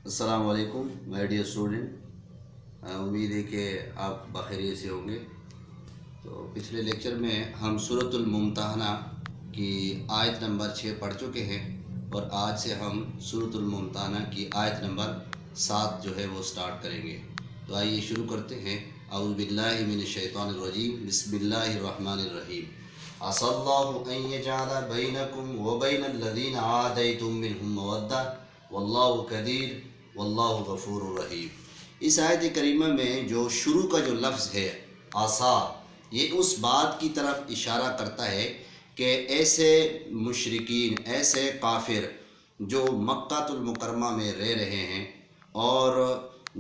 السلام علیکم my dear student, امید ہے کہ آپ بخیریت سے ہوں گے۔ تو پچھلے لیکچر میں ہم سورۃ الممتحنہ کی آیت نمبر 6 پڑھ چکے ہیں، اور آج سے ہم سورۃ الممتحنہ کی آیت نمبر 7 جو ہے وہ سٹارٹ کریں گے۔ تو آئیے شروع کرتے ہیں۔ اعوذ باللہ من الشیطان الرجیم، بسم اللہ الرحمن الرحیم۔ عسى الله أن يجعل بينكم وبين الذين عاديتم منهم مودة واللہ قدیر واللہ غفور الرحیم۔ اس آیت کریمہ میں جو شروع کا جو لفظ ہے عصا، یہ اس بات کی طرف اشارہ کرتا ہے کہ ایسے مشرکین، ایسے کافر جو مکہ المکرمہ میں رہ رہے ہیں اور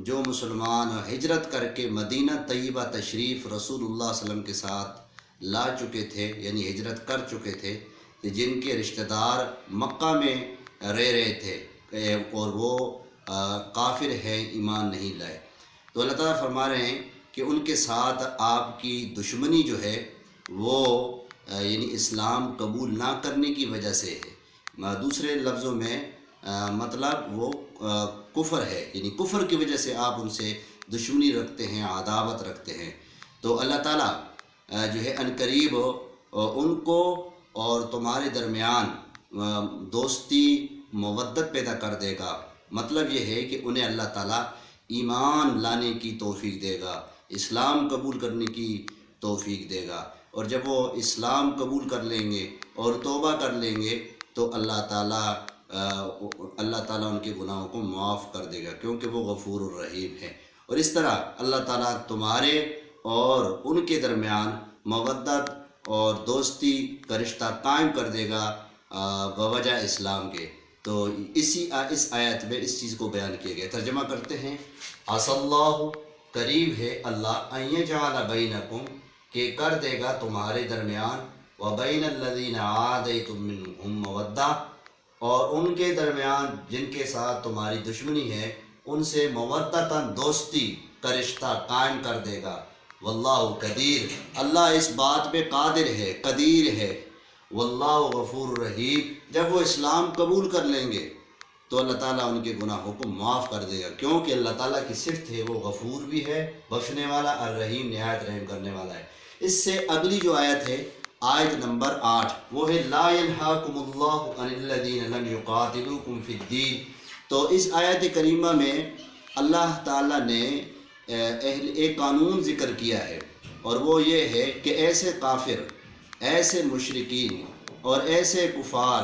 جو مسلمان ہجرت کر کے مدینہ طیبہ تشریف رسول اللہ صلی اللہ علیہ وسلم کے ساتھ لا چکے تھے، یعنی ہجرت کر چکے تھے، جن کے رشتہ دار مکہ میں رہ رہے تھے اور وہ کافر ہیں، ایمان نہیں لائے، تو اللہ تعالیٰ فرما رہے ہیں کہ ان کے ساتھ آپ کی دشمنی جو ہے وہ یعنی اسلام قبول نہ کرنے کی وجہ سے ہے۔ دوسرے لفظوں میں مطلب وہ کفر ہے، یعنی کفر کی وجہ سے آپ ان سے دشمنی رکھتے ہیں، عداوت رکھتے ہیں۔ تو اللہ تعالیٰ جو ہے عنقریب ان کو اور تمہارے درمیان دوستی مودت پیدا کر دے گا۔ مطلب یہ ہے کہ انہیں اللہ تعالیٰ ایمان لانے کی توفیق دے گا، اسلام قبول کرنے کی توفیق دے گا، اور جب وہ اسلام قبول کر لیں گے اور توبہ کر لیں گے تو اللہ تعالیٰ ان کے گناہوں کو معاف کر دے گا، کیونکہ وہ غفور الرحیم ہے۔ اور اس طرح اللہ تعالیٰ تمہارے اور ان کے درمیان مودت اور دوستی کا رشتہ قائم کر دے گا بوجہ اسلام کے۔ تو اس آیت میں اس چیز کو بیان کیا گیا۔ ترجمہ کرتے ہیں۔ عسى اللہ، قریب ہے اللہ، ان یجعل بینکم، کہ کر دے گا تمہارے درمیان، وبین الذین عادیتم منہم مودہ، اور ان کے درمیان جن کے ساتھ تمہاری دشمنی ہے ان سے مودتاً دوستی کا رشتہ قائم کر دے گا۔ واللہ قدیر، اللہ اس بات پہ قادر ہے، قدیر ہے۔ واللہ غفور الرحیم، جب وہ اسلام قبول کر لیں گے تو اللہ تعالیٰ ان کے گناہوں کو معاف کر دے گا، کیونکہ اللہ تعالیٰ کی صفت ہے، وہ غفور بھی ہے، بخشنے والا، الرحیم نہایت رحم کرنے والا ہے۔ اس سے اگلی جو آیت ہے، آیت نمبر 8، وہ ہے لا ینہاکم اللہ عن الذین لم یقاتلوکم فی الدین۔ تو اس آیت کریمہ میں اللہ تعالیٰ نے ایک قانون ذکر کیا ہے، اور وہ یہ ہے کہ ایسے کافر، ایسے مشرکین اور ایسے کفار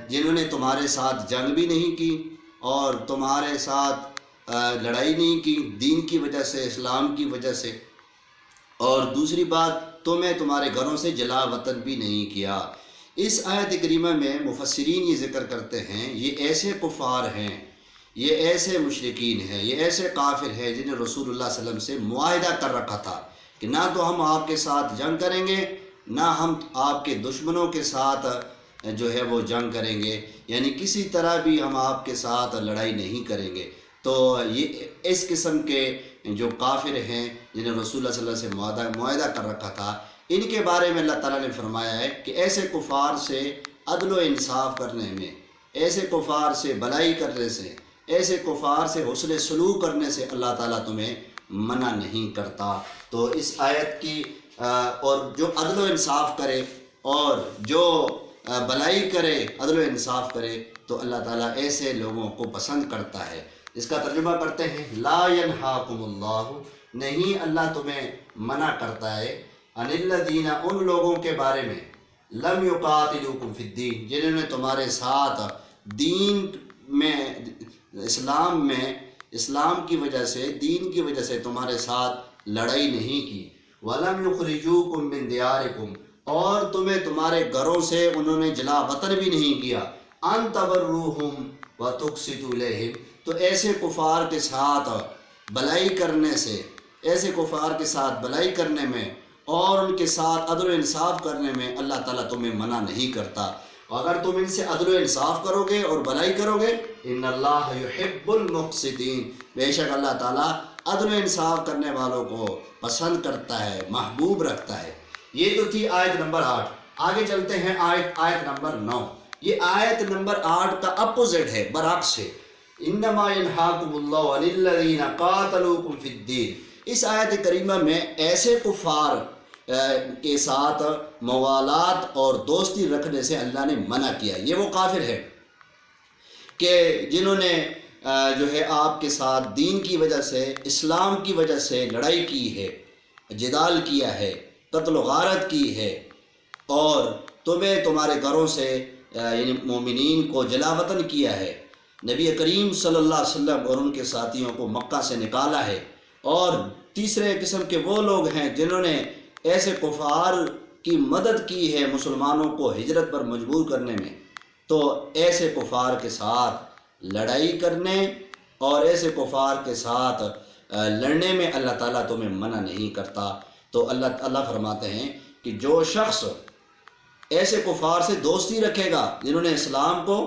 جنہوں نے تمہارے ساتھ جنگ بھی نہیں کی اور تمہارے ساتھ لڑائی نہیں کی دین کی وجہ سے، اسلام کی وجہ سے، اور دوسری بات تمہیں تمہارے گھروں سے جلا وطن بھی نہیں کیا۔ اس آیت کریمہ میں مفسرین یہ ذکر کرتے ہیں، یہ ایسے کفار ہیں، یہ ایسے مشرکین ہیں، یہ ایسے کافر ہیں جنہیں رسول اللہ صلی اللہ علیہ وسلم سے معاہدہ کر رکھا تھا کہ نہ تو ہم آپ کے ساتھ جنگ کریں گے، نہ ہم آپ کے دشمنوں کے ساتھ جو ہے وہ جنگ کریں گے، یعنی کسی طرح بھی ہم آپ کے ساتھ لڑائی نہیں کریں گے۔ تو یہ اس قسم کے جو کافر ہیں جنہیں رسول اللہ صلی اللہ علیہ وسلم سے معاہدہ کر رکھا تھا، ان کے بارے میں اللہ تعالیٰ نے فرمایا ہے کہ ایسے کفار سے عدل و انصاف کرنے میں، ایسے کفار سے بلائی کرنے سے، ایسے کفار سے حسن سلوک کرنے سے اللہ تعالیٰ تمہیں منع نہیں کرتا۔ تو اس آیت کی اور جو عدل و انصاف کرے اور جو بلائی کرے، عدل و انصاف کرے، تو اللہ تعالیٰ ایسے لوگوں کو پسند کرتا ہے۔ اس کا ترجمہ کرتے ہیں، لا ینہاکم اللہ، نہیں اللہ تمہیں منع کرتا ہے، عن الذین، ان لوگوں کے بارے میں، لم یقاتلوکم فی الدین، جنہوں نے تمہارے ساتھ دین میں، اسلام کی وجہ سے، دین کی وجہ سے تمہارے ساتھ لڑائی نہیں کی، وَلَمْ يُخْرِجُوكُمْ مِنْ دِيَارِكُمْ، اور تمہیں تمہارے گھروں سے انہوں نے جلا وطن بھی نہیں کیا، أَن تَبَرُّوهُمْ وَتُقْسِطُوا إِلَيْهِمْ، تو ایسے کفار کے ساتھ بلائی کرنے سے، ایسے کفار کے ساتھ بلائی کرنے میں اور ان کے ساتھ عدل و انصاف کرنے میں اللہ تعالیٰ تمہیں منع نہیں کرتا۔ اگر تم ان سے عدل و انصاف کرو گے اور بلائی کرو گے، ان اللہ یحب المقسطین، بے شک اللہ تعالیٰ عدل و انصاف کرنے والوں کو پسند کرتا ہے، محبوب رکھتا ہے۔ یہ تو تھی آیت نمبر 8۔ آگے چلتے ہیں آیت نمبر 9۔ یہ آیت نمبر 8 کا اپوزٹ ہے، برعکس ہے۔ انما ینہاکم اللہ عن الذین قاتلوکم فی الدین۔ اس آیت کریمہ میں ایسے کفار کے ساتھ موالات اور دوستی رکھنے سے اللہ نے منع کیا۔ یہ وہ کافر ہے کہ جنہوں نے جو ہے آپ کے ساتھ دین کی وجہ سے، اسلام کی وجہ سے لڑائی کی ہے، جدال کیا ہے، قتل و غارت کی ہے، اور تمہیں تمہارے گھروں سے یعنی مومنین کو جلا وطن کیا ہے، نبی کریم صلی اللہ علیہ وسلم اور ان کے ساتھیوں کو مکہ سے نکالا ہے۔ اور تیسرے قسم کے وہ لوگ ہیں جنہوں نے ایسے کفار کی مدد کی ہے مسلمانوں کو ہجرت پر مجبور کرنے میں، تو ایسے کفار کے ساتھ لڑائی کرنے اور ایسے کفار کے ساتھ لڑنے میں اللہ تعالیٰ تمہیں منع نہیں کرتا۔ تو اللہ فرماتے ہیں کہ جو شخص ایسے کفار سے دوستی رکھے گا جنہوں نے اسلام کو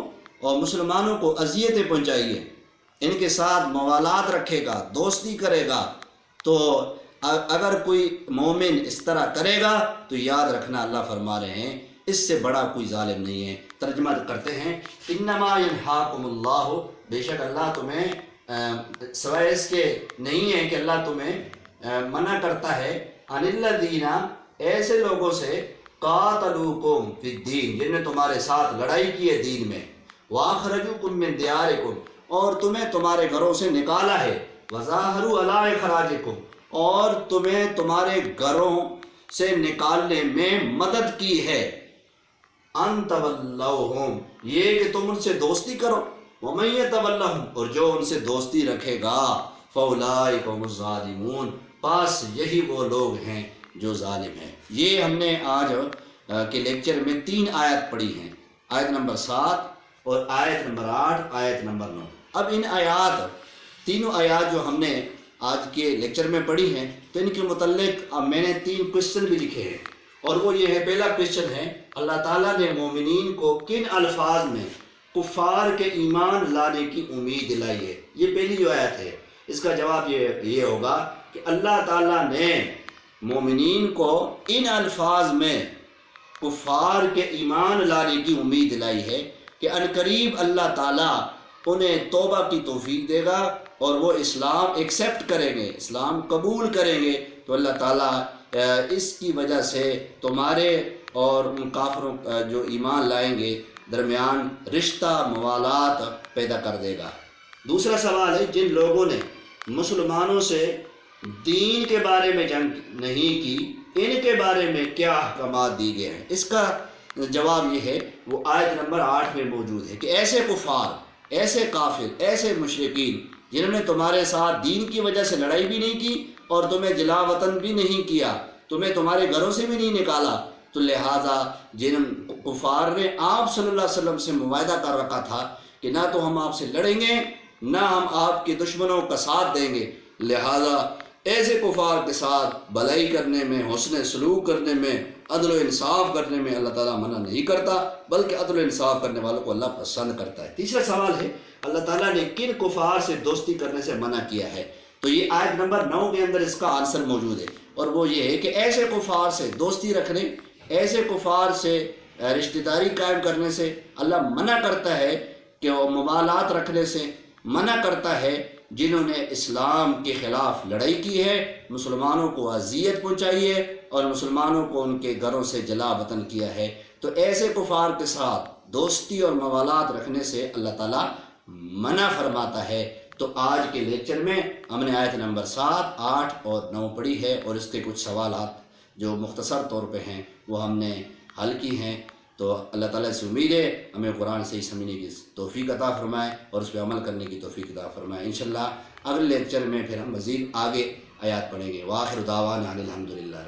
اور مسلمانوں کو اذیتیں پہنچائی ہیں، ان کے ساتھ موالات رکھے گا، دوستی کرے گا، تو اگر کوئی مومن اس طرح کرے گا تو یاد رکھنا اللہ فرما رہے ہیں اس سے بڑا کوئی ظالم نہیں ہے۔ ترجمہ کرتے ہیں، انما ینہاکم اللہ، بے شک اللہ تمہیں سوائے اس کے نہیں ہے کہ اللہ تمہیں منع کرتا ہے، عن الذین، ایسے لوگوں سے، قاتلوکم فی الدین، جن نے تمہارے ساتھ لڑائی کی ہے دین میں، واخرجوکم من دیارکم، اور تمہیں تمہارے گھروں سے نکالا ہے، وظاہروا علی اخراجکم، اور تمہیں تمہارے گھروں سے نکالنے میں مدد کی ہے، ان تولوہم، یہ کہ تم ان سے دوستی کرو، ومن یتولہم، اور جو ان سے دوستی رکھے گا، فاولئک هم الظالمون، پس یہی وہ لوگ ہیں جو ظالم ہیں۔ یہ ہم نے آج کے لیکچر میں 3 آیت پڑھی ہیں، آیت نمبر 7 اور آیت نمبر 8، آیت نمبر 9۔ اب ان آیات، تینوں آیات جو ہم نے آج کے لیکچر میں پڑھی ہیں، تو ان کے متعلق میں نے 3 کوشچن بھی لکھے ہیں، اور وہ یہ ہے، پہلا کوشچن ہے، اللہ تعالیٰ نے مومنین کو کن الفاظ میں کفار کے ایمان لانے کی امید دلائی ہے؟ یہ پہلی جو آیت ہے، اس کا جواب یہ ہوگا کہ اللہ تعالیٰ نے مومنین کو ان الفاظ میں کفار کے ایمان لانے کی امید دلائی ہے کہ عنقریب اللہ تعالیٰ انہیں توبہ کی توفیق دے گا اور وہ اسلام ایکسیپٹ کریں گے، اسلام قبول کریں گے، تو اللہ تعالیٰ اس کی وجہ سے تمہارے اور ان کافروں جو ایمان لائیں گے درمیان رشتہ موالات پیدا کر دے گا۔ دوسرا سوال ہے، جن لوگوں نے مسلمانوں سے دین کے بارے میں جنگ نہیں کی، ان کے بارے میں کیا احکامات دی گئے ہیں؟ اس کا جواب یہ ہے، وہ آیت نمبر 8 میں موجود ہے کہ ایسے کفار، ایسے کافر، ایسے مشرکین جنہوں نے تمہارے ساتھ دین کی وجہ سے لڑائی بھی نہیں کی اور تمہیں جلا وطن بھی نہیں کیا، تمہیں تمہارے گھروں سے بھی نہیں نکالا، تو لہٰذا جن کفار نے آپ صلی اللہ علیہ وسلم سے معاہدہ کر رکھا تھا کہ نہ تو ہم آپ سے لڑیں گے، نہ ہم آپ کے دشمنوں کا ساتھ دیں گے، لہٰذا ایسے کفار کے ساتھ بھلائی کرنے میں، حسن سلوک کرنے میں، عدل و انصاف کرنے میں اللہ تعالیٰ منع نہیں کرتا، بلکہ عدل و انصاف کرنے والوں کو اللہ پسند کرتا ہے۔ تیسرا سوال ہے، اللہ تعالیٰ نے کن کفار سے دوستی کرنے سے منع کیا ہے؟ تو یہ آیت نمبر 9 کے اندر اس کا آنسر موجود ہے، اور وہ یہ ہے کہ ایسے کفار سے دوستی رکھنے، ایسے کفار سے رشتہ داری قائم کرنے سے اللہ منع کرتا ہے، کہ وہ موالات رکھنے سے منع کرتا ہے جنہوں نے اسلام کے خلاف لڑائی کی ہے، مسلمانوں کو اذیت پہنچائی ہے اور مسلمانوں کو ان کے گھروں سے جلا وطن کیا ہے، تو ایسے کفار کے ساتھ دوستی اور موالات رکھنے سے اللہ تعالیٰ منع فرماتا ہے۔ تو آج کے لیکچر میں ہم نے آیت نمبر 7، 8 اور 9 پڑھی ہے، اور اس کے کچھ سوالات جو مختصر طور پہ ہیں وہ ہم نے حل کی ہیں۔ تو اللہ تعالیٰ سے امید ہے ہمیں قرآن صحیح سمجھنے کی توفیق عطا فرمائے اور اس پہ عمل کرنے کی توفیق عطا فرمائے۔ انشاءاللہ اگلے لیکچر میں پھر ہم مزید آگے آیات پڑھیں گے۔ وآخر دعوانا الحمدللہ۔